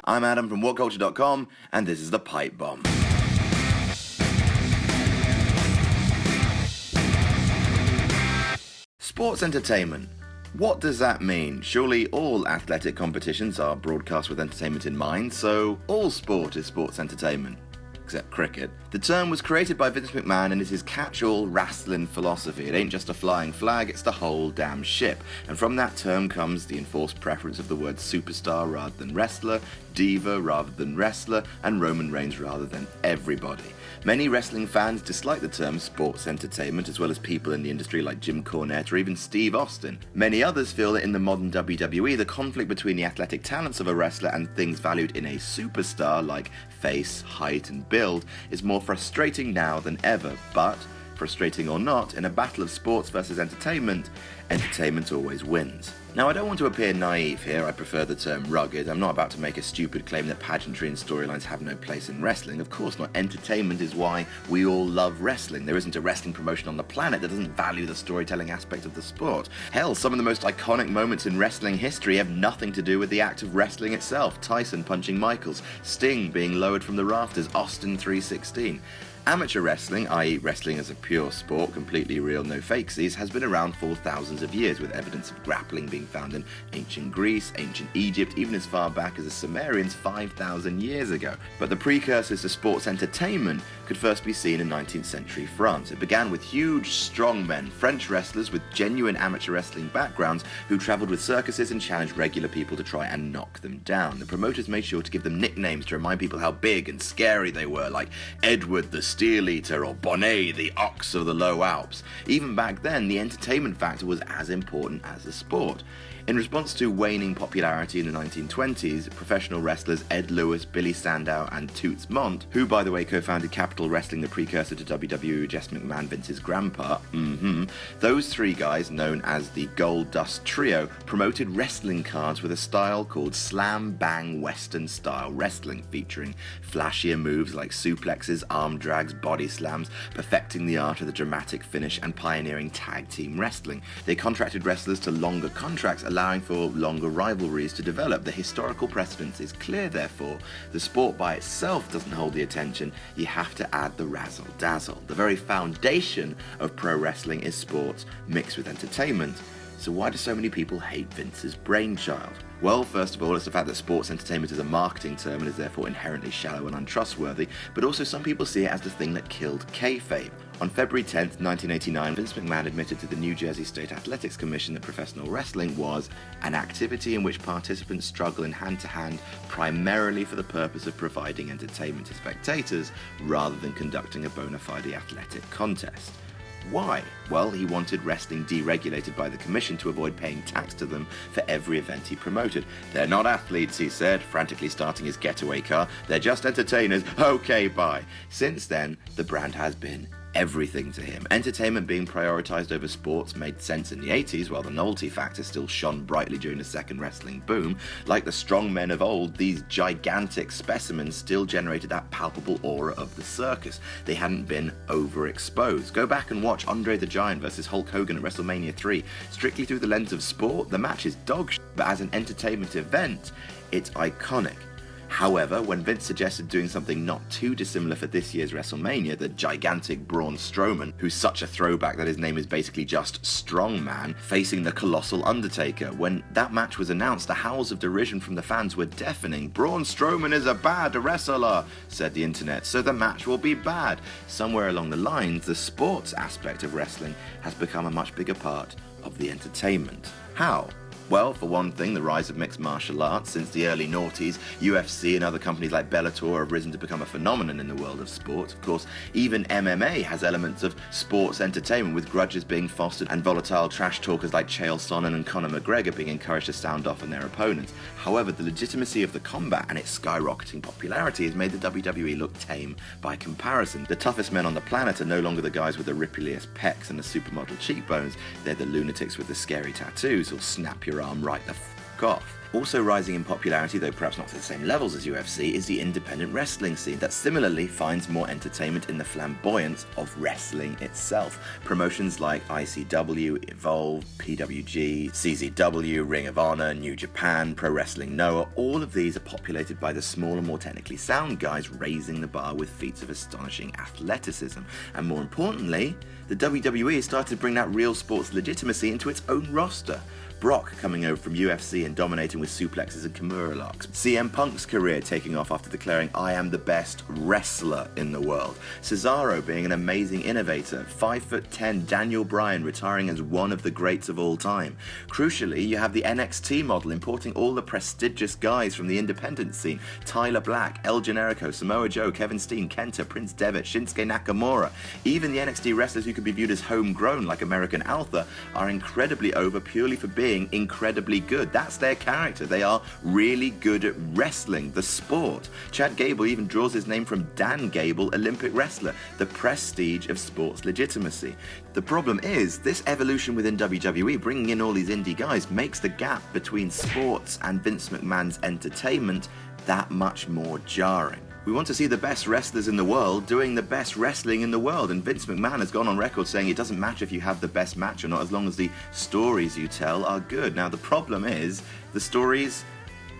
I'm Adam from WhatCulture.com, and this is the Pipebomb. Sports entertainment. What does that mean? Surely all athletic competitions are broadcast with entertainment in mind, so all sport is sports entertainment. Except cricket. The term was created by Vince McMahon and is his catch-all wrestling philosophy. It ain't just a flying flag, it's the whole damn ship. And from that term comes the enforced preference of the word superstar rather than wrestler, diva rather than wrestler, and Roman Reigns rather than everybody. Many wrestling fans dislike the term sports entertainment, as well as people in the industry like Jim Cornette or even Steve Austin. Many others feel that in the modern WWE, the conflict between the athletic talents of a wrestler and things valued in a superstar like face, height, and build is more frustrating now than ever. But, frustrating or not, in a battle of sports versus entertainment, entertainment always wins. Now, I don't want to appear naive here, I prefer the term rugged. I'm not about to make a stupid claim that pageantry and storylines have no place in wrestling. Of course not. Entertainment is why we all love wrestling. There isn't a wrestling promotion on the planet that doesn't value the storytelling aspect of the sport. Hell, some of the most iconic moments in wrestling history have nothing to do with the act of wrestling itself. Tyson punching Michaels, Sting being lowered from the rafters, Austin 316. Amateur wrestling, i.e. wrestling as a pure sport, completely real, no fakesies, has been around for thousands of years, with evidence of grappling being found in ancient Greece, ancient Egypt, even as far back as the Sumerians 5,000 years ago. But the precursors to sports entertainment could first be seen in 19th century France. It began with huge strongmen, French wrestlers with genuine amateur wrestling backgrounds who travelled with circuses and challenged regular people to try and knock them down. The promoters made sure to give them nicknames to remind people how big and scary they were, like Edward the Steel Eater or Bonnet the Ox of the Low Alps. Even back then, the entertainment factor was as important as the sport. In response to waning popularity in the 1920s, professional wrestlers Ed Lewis, Billy Sandow, and Toots Mondt, who by the way co-founded Capital Wrestling, the precursor to WWE, Jess McMahon, Vince's grandpa, those three guys, known as the Gold Dust Trio, promoted wrestling cards with a style called Slam Bang Western Style Wrestling, featuring flashier moves like suplexes, arm drags, body slams, perfecting the art of the dramatic finish, and pioneering tag team wrestling. They contracted wrestlers to longer contracts, allowing for longer rivalries to develop. The historical precedence is clear, therefore. The sport by itself doesn't hold the attention. You have to add the razzle-dazzle. The very foundation of pro wrestling is sports mixed with entertainment. So why do so many people hate Vince's brainchild? Well, first of all, it's the fact that sports entertainment is a marketing term and is therefore inherently shallow and untrustworthy, but also some people see it as the thing that killed kayfabe. On February 10th, 1989, Vince McMahon admitted to the New Jersey State Athletics Commission that professional wrestling was an activity in which participants struggle in hand-to-hand primarily for the purpose of providing entertainment to spectators rather than conducting a bona fide athletic contest. Why? Well, he wanted wrestling deregulated by the commission to avoid paying tax to them for every event he promoted. They're not athletes, he said, frantically starting his getaway car. They're just entertainers. Okay, bye. Since then, the brand has been everything to him. Entertainment being prioritized over sports made sense in the 80s, while the novelty factor still shone brightly during the second wrestling boom. Like the strong men of old, these gigantic specimens still generated that palpable aura of the circus. They hadn't been overexposed. Go back and watch Andre the Giant versus Hulk Hogan at WrestleMania 3. Strictly through the lens of sport, the match is dog shit, but as an entertainment event, it's iconic. However, when Vince suggested doing something not too dissimilar for this year's WrestleMania, the gigantic Braun Strowman, who's such a throwback that his name is basically just Strongman, facing the colossal Undertaker. When that match was announced, the howls of derision from the fans were deafening. Braun Strowman is a bad wrestler, said the internet, so the match will be bad. Somewhere along the lines, the sports aspect of wrestling has become a much bigger part of the entertainment. How? Well, for one thing, the rise of mixed martial arts. Since the early noughties, UFC and other companies like Bellator have risen to become a phenomenon in the world of sports. Of course, even MMA has elements of sports entertainment, with grudges being fostered and volatile trash talkers like Chael Sonnen and Conor McGregor being encouraged to sound off on their opponents. However, the legitimacy of the combat and its skyrocketing popularity has made the WWE look tame by comparison. The toughest men on the planet are no longer the guys with the rippliest pecs and the supermodel cheekbones. They're the lunatics with the scary tattoos who'll snap your arm right the f*** off. Also rising in popularity, though perhaps not to the same levels as UFC, is the independent wrestling scene that similarly finds more entertainment in the flamboyance of wrestling itself. Promotions like ICW, Evolve, PWG, CZW, Ring of Honor, New Japan, Pro Wrestling Noah, all of these are populated by the smaller, more technically sound guys raising the bar with feats of astonishing athleticism. And more importantly, the WWE has started to bring that real sports legitimacy into its own roster. Brock coming over from UFC and dominating with suplexes and Kimura locks. CM Punk's career taking off after declaring, "I am the best wrestler in the world." Cesaro being an amazing innovator. 5'10" Daniel Bryan retiring as one of the greats of all time. Crucially, you have the NXT model importing all the prestigious guys from the independent scene. Tyler Black, El Generico, Samoa Joe, Kevin Steen, Kenta, Prince Devitt, Shinsuke Nakamura. Even the NXT wrestlers who could be viewed as homegrown like American Alpha are incredibly over purely for being incredibly good. That's their character. They are really good at wrestling, the sport. Chad Gable even draws his name from Dan Gable, Olympic wrestler, the prestige of sports legitimacy. The problem is, this evolution within WWE, bringing in all these indie guys, makes the gap between sports and Vince McMahon's entertainment that much more jarring. We want to see the best wrestlers in the world doing the best wrestling in the world, and Vince McMahon has gone on record saying it doesn't matter if you have the best match or not, as long as the stories you tell are good. Now, the problem is, the stories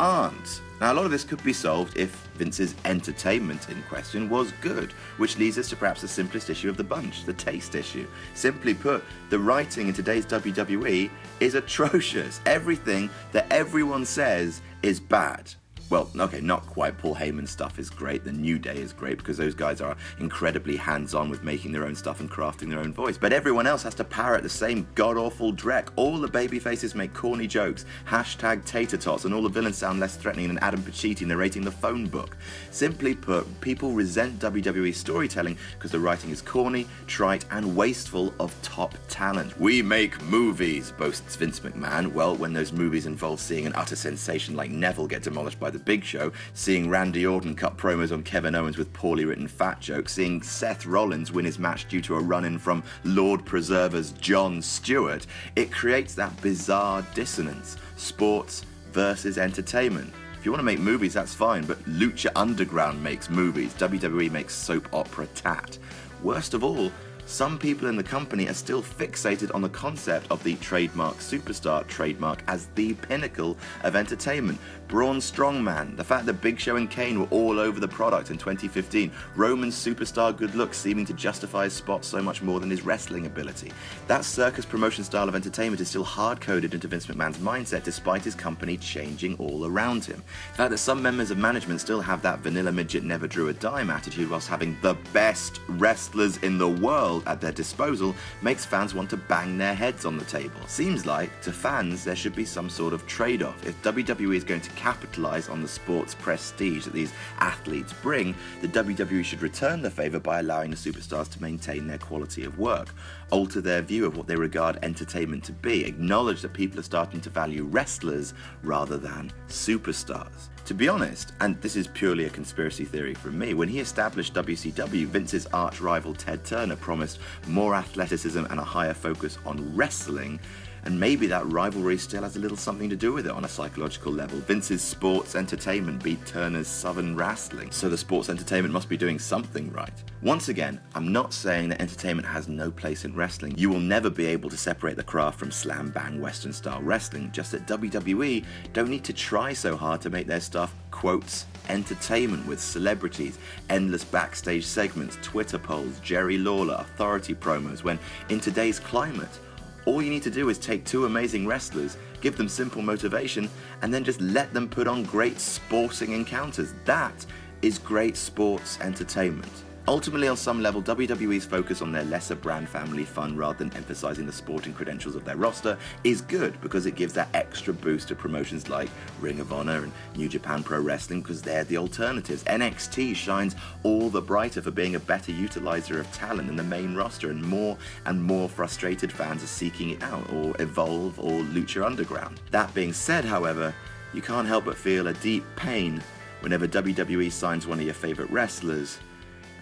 aren't. Now, a lot of this could be solved if Vince's entertainment in question was good, which leads us to perhaps the simplest issue of the bunch, the taste issue. Simply put, the writing in today's WWE is atrocious. Everything that everyone says is bad. Well, okay, not quite. Paul Heyman's stuff is great. The New Day is great because those guys are incredibly hands-on with making their own stuff and crafting their own voice. But everyone else has to parrot the same god-awful dreck. All the babyfaces make corny jokes, hashtag tater tots, and all the villains sound less threatening than Adam Pacitti narrating the phone book. Simply put, people resent WWE storytelling because the writing is corny, trite, and wasteful of top talent. We make movies, boasts Vince McMahon. Well, when those movies involve seeing an utter sensation like Neville get demolished by the Big Show, seeing Randy Orton cut promos on Kevin Owens with poorly written fat jokes, seeing Seth Rollins win his match due to a run-in from Lord Preserver's Jon Stewart, it creates that bizarre dissonance. Sports versus entertainment. If you want to make movies, that's fine, but Lucha Underground makes movies. WWE makes soap opera tat. Worst of all, some people in the company are still fixated on the concept of the trademark superstar trademark as the pinnacle of entertainment. Braun Strongman, the fact that Big Show and Kane were all over the product in 2015, Roman's superstar good looks seeming to justify his spot so much more than his wrestling ability. That circus promotion style of entertainment is still hard-coded into Vince McMahon's mindset despite his company changing all around him. The fact that some members of management still have that vanilla midget never drew a dime attitude whilst having the best wrestlers in the world at their disposal makes fans want to bang their heads on the table. Seems like, to fans, there should be some sort of trade-off. If WWE is going to capitalize on the sports prestige that these athletes bring, the WWE should return the favor by allowing the superstars to maintain their quality of work, alter their view of what they regard entertainment to be, acknowledge that people are starting to value wrestlers rather than superstars. To be honest, and this is purely a conspiracy theory from me, when he established WCW, Vince's arch rival Ted Turner promised more athleticism and a higher focus on wrestling, and maybe that rivalry still has a little something to do with it on a psychological level. Vince's sports entertainment beat Turner's Southern wrestling, so the sports entertainment must be doing something right. Once again, I'm not saying that entertainment has no place in wrestling. You will never be able to separate the craft from slam bang Western style wrestling, just that WWE don't need to try so hard to make their stuff, quotes, entertainment with celebrities, endless backstage segments, Twitter polls, Jerry Lawler, authority promos, when in today's climate, all you need to do is take two amazing wrestlers, give them simple motivation, and then just let them put on great sporting encounters. That is great sports entertainment. Ultimately, on some level, WWE's focus on their lesser brand family fun rather than emphasizing the sporting credentials of their roster is good because it gives that extra boost to promotions like Ring of Honor and New Japan Pro Wrestling because they're the alternatives. NXT shines all the brighter for being a better utilizer of talent than the main roster, and more frustrated fans are seeking it out, or Evolve or Lucha Underground. That being said, however, you can't help but feel a deep pain whenever WWE signs one of your favorite wrestlers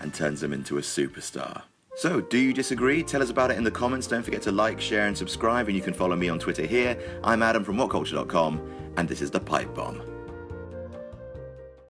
and turns them into a superstar. So, do you disagree? Tell us about it in the comments. Don't forget to like, share, and subscribe, and you can follow me on Twitter here. I'm Adam from WhatCulture.com, and this is the Pipe Bomb.